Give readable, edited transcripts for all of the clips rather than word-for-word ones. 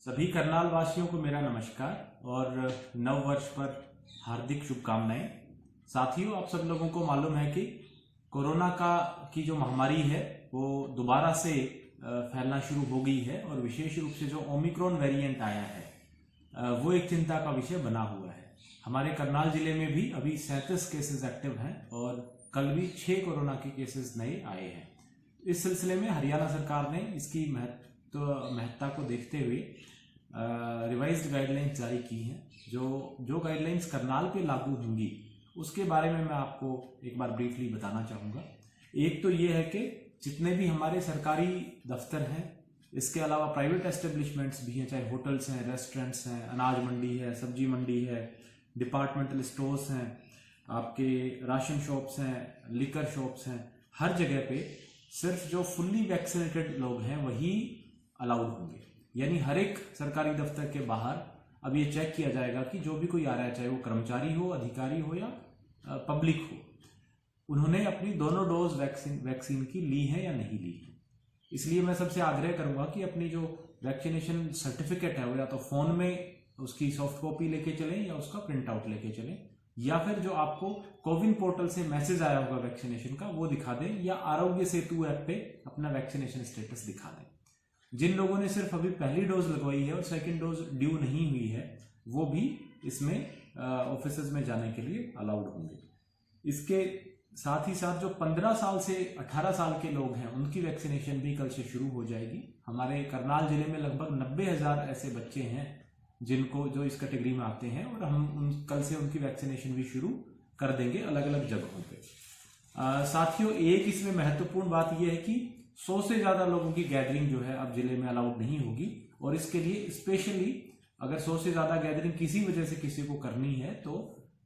सभी करनाल वासियों को मेरा नमस्कार और नव वर्ष पर हार्दिक शुभकामनाएं। साथियों, आप सब लोगों को मालूम है कि कोरोना की जो महामारी है वो दोबारा से फैलना शुरू हो गई है और विशेष रूप से जो ओमिक्रॉन वेरिएंट आया है वो एक चिंता का विषय बना हुआ है। हमारे करनाल जिले में भी अभी 37 केसेस एक्टिव हैं और कल भी 6 कोरोना के केसेस नए आए हैं। इस सिलसिले में हरियाणा सरकार ने इसकी महत्ता को देखते हुए रिवाइज्ड गाइडलाइंस जारी की हैं। जो गाइडलाइंस करनाल पे लागू होंगी उसके बारे में मैं आपको एक बार ब्रीफली बताना चाहूँगा। एक तो ये है कि जितने भी हमारे सरकारी दफ्तर हैं, इसके अलावा प्राइवेट एस्टेब्लिशमेंट्स भी हैं, चाहे होटल्स हैं, रेस्टोरेंट्स हैं, अनाज मंडी है, सब्जी मंडी है, डिपार्टमेंटल स्टोर्स हैं, आपके राशन शॉप्स हैं, लिकर शॉप्स हैं, हर जगह पे सिर्फ जो फुल्ली वैक्सीनेटेड लोग हैं वही अलाउड होंगे। यानी हर एक सरकारी दफ्तर के बाहर अब ये चेक किया जाएगा कि जो भी कोई आ रहा है, चाहे वो कर्मचारी हो, अधिकारी हो या पब्लिक हो, उन्होंने अपनी दोनों डोज वैक्सीन की ली है या नहीं ली है। इसलिए मैं सबसे आग्रह करूंगा कि अपनी जो वैक्सीनेशन सर्टिफिकेट है वो या तो फोन में उसकी सॉफ्ट कॉपी लेके चलें या उसका प्रिंट आउट लेके चलें, या फिर जो आपको कोविन पोर्टल से मैसेज आया होगा वैक्सीनेशन का वो दिखा दें, या आरोग्य सेतु ऐप पे अपना वैक्सीनेशन स्टेटस दिखा दें। जिन लोगों ने सिर्फ अभी पहली डोज लगवाई है और सेकंड डोज ड्यू नहीं हुई है वो भी इसमें ऑफिसेज में जाने के लिए अलाउड होंगे। इसके साथ ही साथ जो 15 साल से 18 साल के लोग हैं उनकी वैक्सीनेशन भी कल से शुरू हो जाएगी। हमारे करनाल जिले में लगभग 90,000 ऐसे बच्चे हैं जो इस कैटेगरी में आते हैं और हम कल से उनकी वैक्सीनेशन भी शुरू कर देंगे अलग अलग जगहों पे। साथियों, एक इसमें महत्वपूर्ण बात यह है कि 100 से ज्यादा लोगों की गैदरिंग जो है अब जिले में अलाउड नहीं होगी और इसके लिए स्पेशली अगर 100 से ज्यादा गैदरिंग किसी वजह से किसी को करनी है तो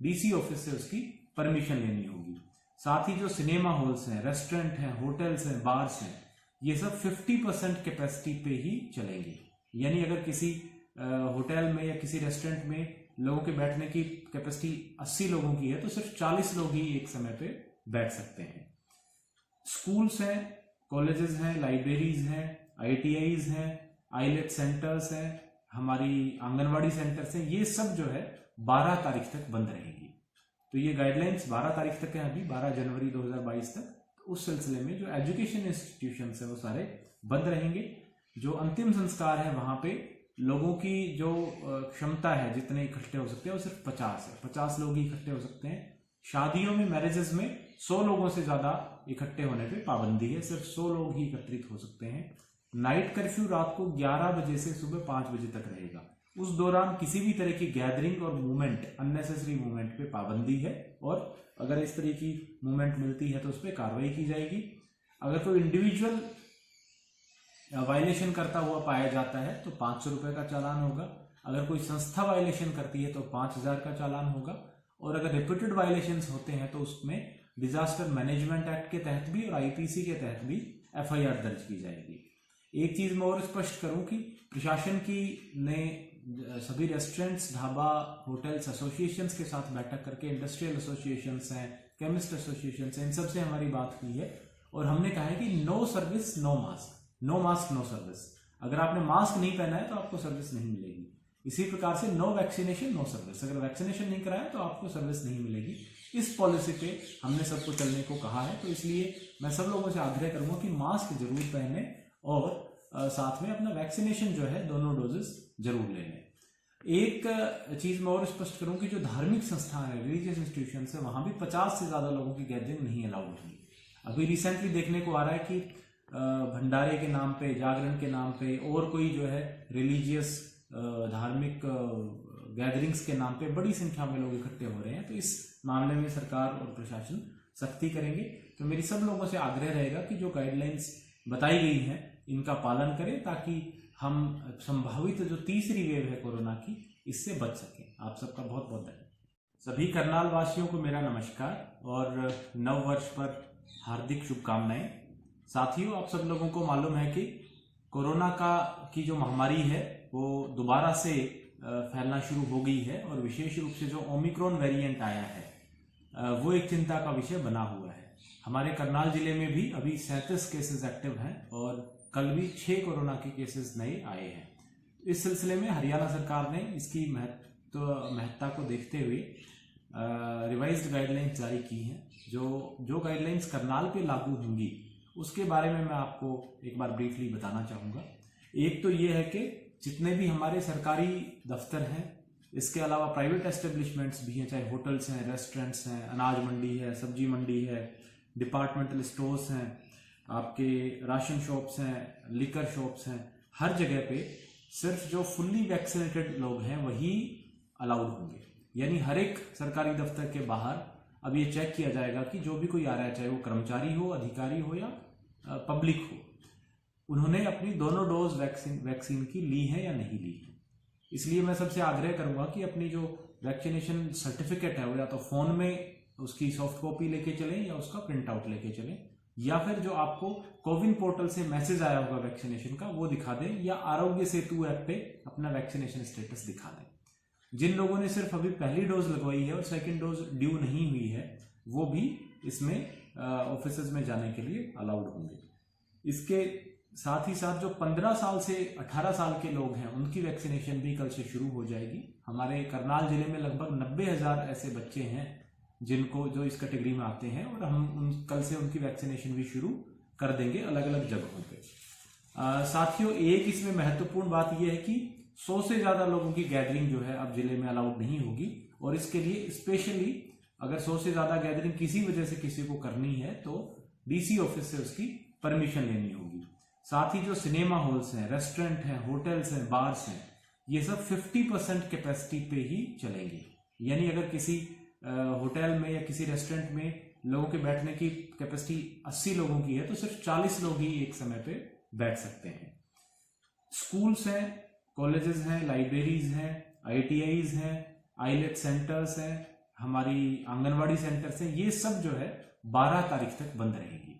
डीसी ऑफिस से उसकी परमिशन लेनी होगी। साथ ही जो सिनेमा हॉल्स हैं, रेस्टोरेंट हैं, होटल्स हैं, बार्स हैं, ये सब 50% कैपेसिटी पे ही चलेंगे। यानी अगर किसी होटल में या किसी रेस्टोरेंट में लोगों के बैठने की कैपेसिटी 80 लोगों की है तो सिर्फ 40 लोग ही एक समय पे बैठ सकते हैं। स्कूल्स हैं, कॉलेजेस हैं, लाइब्रेरीज हैं, ITIs हैं, आईलेट सेंटर्स हैं, हमारी आंगनवाड़ी सेंटर्स हैं, ये सब जो है 12 तारीख तक बंद रहेंगी। तो ये गाइडलाइंस 12 तारीख तक है, अभी 12 जनवरी 2022 तक। तो उस सिलसिले में जो एजुकेशन इंस्टीट्यूशंस है वो सारे बंद रहेंगे। जो अंतिम संस्कार है वहां पे लोगों की जो क्षमता है जितने इकट्ठे हो सकते हैं वो सिर्फ 50 है, 50 लोग ही इकट्ठे हो सकते हैं। शादियों में, मैरिजेस में 100 लोगों से ज्यादा इकट्ठे होने पे पाबंदी है, सिर्फ 100 लोग ही एकत्रित हो सकते हैं। नाइट कर्फ्यू रात को 11 बजे से सुबह 5 बजे तक रहेगा। उस दौरान किसी भी तरह की गैदरिंग और मूवमेंट, अननेसेसरी मूवमेंट पे पाबंदी है और अगर इस तरह की मूवमेंट मिलती है तो उस पर कार्रवाई की जाएगी। अगर कोई इंडिविजुअल वायलेशन करता हुआ पाया जाता है तो 500 रुपए का चालान होगा। अगर कोई संस्था वायलेशन करती है तो 5,000 का चालान होगा और अगर रिपीटेड वायलेशंस होते हैं तो उसमें डिजास्टर मैनेजमेंट एक्ट के तहत भी और IPC के तहत भी FIR दर्ज की जाएगी। एक चीज मैं और स्पष्ट करूं कि प्रशासन ने सभी रेस्टोरेंट्स, ढाबा, होटल्स एसोसिएशंस के साथ बैठक करके, इंडस्ट्रियल एसोसिएशंस हैं, केमिस्ट एसोसिएशंस हैं, इन सबसे हमारी बात की है और हमने कहा है कि no service no mask, no mask no service. अगर आपने मास्क नहीं पहना है तो आपको सर्विस नहीं मिलेगी। इसी प्रकार से नो वैक्सीनेशन नो सर्विस, अगर वैक्सीनेशन नहीं कराया तो आपको सर्विस नहीं मिलेगी। इस पॉलिसी पे हमने सबको चलने को कहा है। तो इसलिए मैं सब लोगों से आग्रह करूंगा कि मास्क जरूर पहने और साथ में अपना वैक्सीनेशन जो है दोनों डोजेस जरूर ले लें। एक चीज मैं और स्पष्ट करूं कि जो धार्मिक संस्थान है, रिलीजियस इंस्टीट्यूशन है, वहां भी 50 से ज्यादा लोगों की गैदरिंग नहीं अलाउड होगी। अभी रिसेंटली देखने को आ रहा है कि भंडारे के नाम पे, जागरण के नाम पे और कोई जो है रिलीजियस धार्मिक गैदरिंग्स के नाम पे बड़ी संख्या में लोग इकट्ठे हो रहे हैं। तो इस मामले में सरकार और प्रशासन सख्ती करेंगे। तो मेरी सब लोगों से आग्रह रहेगा कि जो गाइडलाइंस बताई गई हैं इनका पालन करें ताकि हम संभावित जो तीसरी वेव है कोरोना की इससे बच सकें। आप सबका बहुत बहुत धन्यवाद। सभी करनाल वासियों को मेरा नमस्कार और नव वर्ष पर हार्दिक शुभकामनाएं। साथियों, आप सब लोगों को मालूम है कि कोरोना की जो महामारी है वो दोबारा से फैलना शुरू हो गई है और विशेष रूप से जो ओमिक्रॉन वेरिएंट आया है वो एक चिंता का विषय बना हुआ है। हमारे करनाल जिले में भी अभी 37 केसेस एक्टिव हैं और कल भी 6 कोरोना के केसेस नए आए हैं। इस सिलसिले में हरियाणा सरकार ने इसकी महत्ता को देखते हुए रिवाइज्ड गाइडलाइंस जारी की हैं। जो गाइडलाइंस करनाल पे लागू होंगी उसके बारे में मैं आपको एक बार ब्रीफली बताना चाहूँगा। एक तो ये है कि जितने भी हमारे सरकारी दफ्तर हैं, इसके अलावा प्राइवेट एस्टेब्लिशमेंट्स भी हैं, चाहे होटल्स हैं, रेस्टोरेंट्स हैं, अनाज मंडी है, सब्जी मंडी है, डिपार्टमेंटल स्टोर्स हैं, आपके राशन शॉप्स हैं, लिकर शॉप्स हैं, हर जगह पे सिर्फ जो फुल्ली वैक्सीनेटेड लोग हैं वही अलाउड होंगे। यानी हर एक सरकारी दफ्तर के बाहर अब ये चेक किया जाएगा कि जो भी कोई आ रहा है, चाहे वो कर्मचारी हो, अधिकारी हो या पब्लिक हो, उन्होंने अपनी दोनों डोज वैक्सीन की ली है या नहीं ली है। इसलिए मैं सबसे आग्रह करूंगा कि अपनी जो वैक्सीनेशन सर्टिफिकेट है वो या तो फोन में उसकी सॉफ्ट कॉपी लेके चलें या उसका प्रिंट आउट लेके चलें, या फिर जो आपको कोविन पोर्टल से मैसेज आया होगा वैक्सीनेशन का वो दिखा दें, या आरोग्य सेतु ऐप पे अपना वैक्सीनेशन स्टेटस दिखा दें। जिन लोगों ने सिर्फ अभी पहली डोज लगवाई है और सेकंड डोज ड्यू नहीं हुई है वो भी इसमें ऑफिसेज में जाने के लिए अलाउड होंगे। इसके साथ ही साथ जो 15 साल से 18 साल के लोग हैं उनकी वैक्सीनेशन भी कल से शुरू हो जाएगी। हमारे करनाल जिले में लगभग 90,000 ऐसे बच्चे हैं जो इस कैटेगरी में आते हैं, और हम कल से उनकी वैक्सीनेशन भी शुरू कर देंगे अलग अलग जगहों पे। साथियों, एक इसमें महत्वपूर्ण बात यह है कि 100 से ज्यादा लोगों की गैदरिंग जो है अब जिले में अलाउड नहीं होगी, और इसके लिए स्पेशली अगर 100 से ज्यादा गैदरिंग किसी वजह से किसी को करनी है तो डीसी ऑफिस से उसकी परमिशन लेनी होगी। साथ ही जो सिनेमा हॉल्स हैं, रेस्टोरेंट हैं, होटल्स हैं, बार्स हैं, ये सब 50% कैपेसिटी पे ही चलेंगे। यानी अगर किसी होटल में या किसी रेस्टोरेंट में लोगों के बैठने की कैपेसिटी 80 लोगों की है तो सिर्फ 40 लोग ही एक समय पे बैठ सकते हैं। स्कूल्स हैं, कॉलेजेस हैं, लाइब्रेरीज हैं, ITIs हैं, आईलेट सेंटर्स हैं, हमारी आंगनवाड़ी सेंटर्स हैं, ये सब जो है 12 तारीख तक बंद रहेंगी।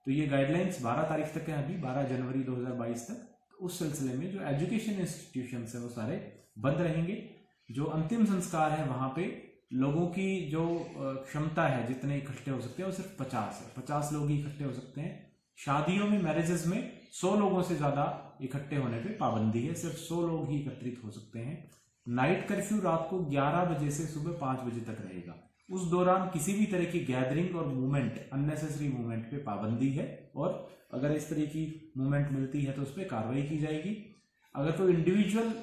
तो ये गाइडलाइंस 12 तारीख तक है, अभी 12 जनवरी 2022 तक। तो उस सिलसिले में जो एजुकेशन इंस्टीट्यूशंस है वो सारे बंद रहेंगे। जो अंतिम संस्कार है वहां पे लोगों की जो क्षमता है जितने इकट्ठे हो सकते हैं वो सिर्फ 50 है, 50 लोग ही इकट्ठे हो सकते हैं। शादियों में, मैरिजेस में 100 लोगों से ज्यादा इकट्ठे होने पे पाबंदी है, सिर्फ 100 लोग ही एकत्रित हो सकते हैं। नाइट कर्फ्यू रात को 11 बजे से सुबह 5 बजे तक रहेगा। उस दौरान किसी भी तरह की गैदरिंग और मूवमेंट, अननेसेसरी मूवमेंट पे पाबंदी है, और अगर इस तरह की मूवमेंट मिलती है तो उस पर कार्रवाई की जाएगी। अगर कोई इंडिविजुअल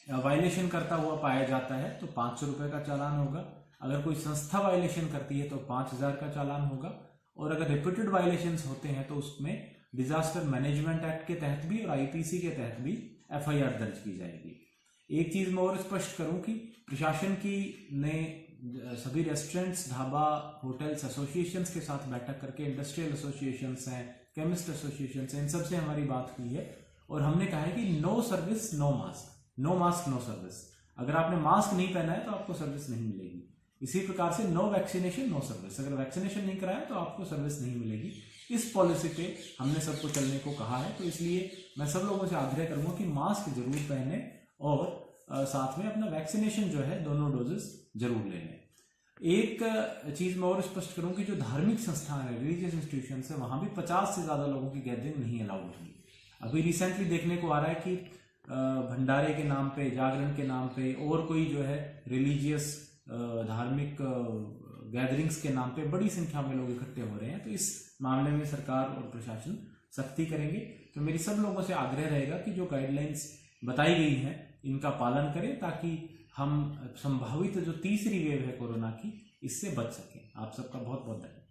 वायलेशन करता हुआ पाया जाता है तो 500 रुपए का चालान होगा। अगर कोई संस्था वायलेशन करती है तो 5,000 का चालान होगा, और अगर रिपीटेड वायलेशंस होते हैं तो उसमें डिजास्टर मैनेजमेंट एक्ट के तहत भी और IPC के तहत भी FIR दर्ज की जाएगी। एक चीज मैं और स्पष्ट करूं कि प्रशासन की ने सभी रेस्टोरेंट्स, ढाबा, होटल्स एसोसिएशंस के साथ बैठक करके, इंडस्ट्रियल एसोसिएशंस हैं, केमिस्ट एसोसिएशंस हैं, इन सबसे हमारी बात हुई है, और हमने कहा है कि no service no mask, no mask no service. अगर आपने मास्क नहीं पहना है तो आपको सर्विस नहीं मिलेगी। इसी प्रकार से नो वैक्सीनेशन नो सर्विस, अगर वैक्सीनेशन नहीं कराया तो आपको सर्विस नहीं मिलेगी। इस पॉलिसी पे हमने सबको चलने को कहा है, तो इसलिए मैं सब लोगों से आग्रह करूंगा कि मास्क जरूर पहने और साथ में अपना वैक्सीनेशन जो है दोनों डोजेस जरूर ले लें। एक चीज मैं और स्पष्ट करूं कि जो धार्मिक संस्थान है, रिलीजियस इंस्टीट्यूशन है, वहां भी 50 से ज्यादा लोगों की गैदरिंग नहीं अलाउड होगी। अभी रिसेंटली देखने को आ रहा है कि भंडारे के नाम पे, जागरण के नाम पे, और कोई जो है रिलीजियस धार्मिक गैदरिंग्स के नाम पे बड़ी संख्या में लोग इकट्ठे हो रहे हैं। तो इस मामले में सरकार और प्रशासन सख्ती करेंगे। तो मेरी सब लोगों से आग्रह रहेगा कि जो गाइडलाइंस बताई गई हैं इनका पालन करें, ताकि हम संभावित जो तीसरी वेव है कोरोना की, इससे बच सकें। आप सबका बहुत बहुत धन्यवाद।